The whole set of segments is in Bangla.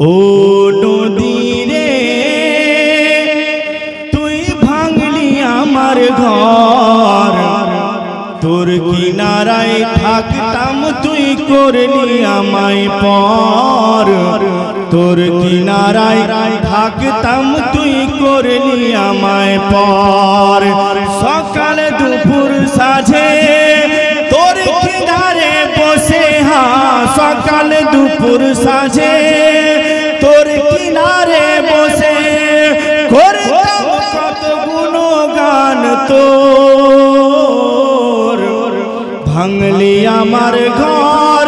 ও নদী রে তুই ভাঙলি আমার ঘর, তোর কিনারায় থাকতাম তুই করলি আমায় পর, তোর কিনারায় থাকতাম তুই করলি আমায় পর। সকাল দুপুর সাঁঝে তোর কিনারে বসে, সকাল দুপুর সাঁঝে তোর কিনারে বসে করতাম কত গুণগান তোর। ভাঙলি আমার ঘর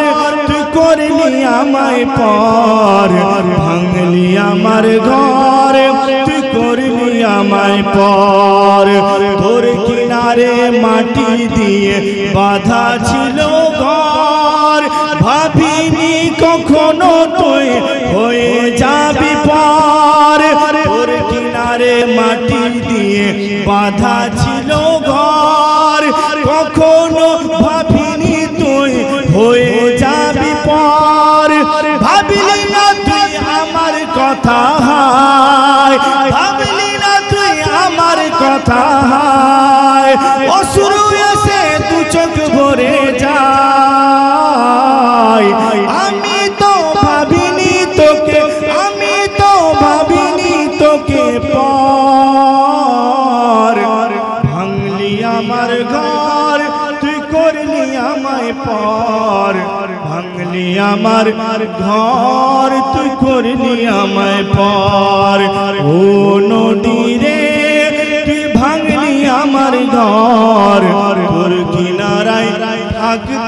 তুই করলি আমায় পর, ভাঙলি আমার ঘর তুই করলি আমায় পর। তোর কিনারে মাটি দিয়ে বাঁধা ছিল ঘর, ভাবিনি কখনো তুই হয়ে যাবি পর। তোর কিনারে মাটি দিয়ে বাঁধা ছিল ঘর, কখনো ভাবিনি তুই হয়ে যাবি পর। ভাবলি না তুই আমার কথা, ভাবলি না তুই আমার কথা। অশ্রু এসে দু চোখ ভরে যায়, আমি তো ভাবিনি তোকে, আমি তো ভাবিনি তোকে পর। ভাঙলি আমার ঘর তুই করলি আমায় পর, ভাঙলি আমার ঘর তুই করলি আমায় পর। ও নদী রে তুই ভাঙলি আমার ঘর, তোর কিনারায় থাকতাম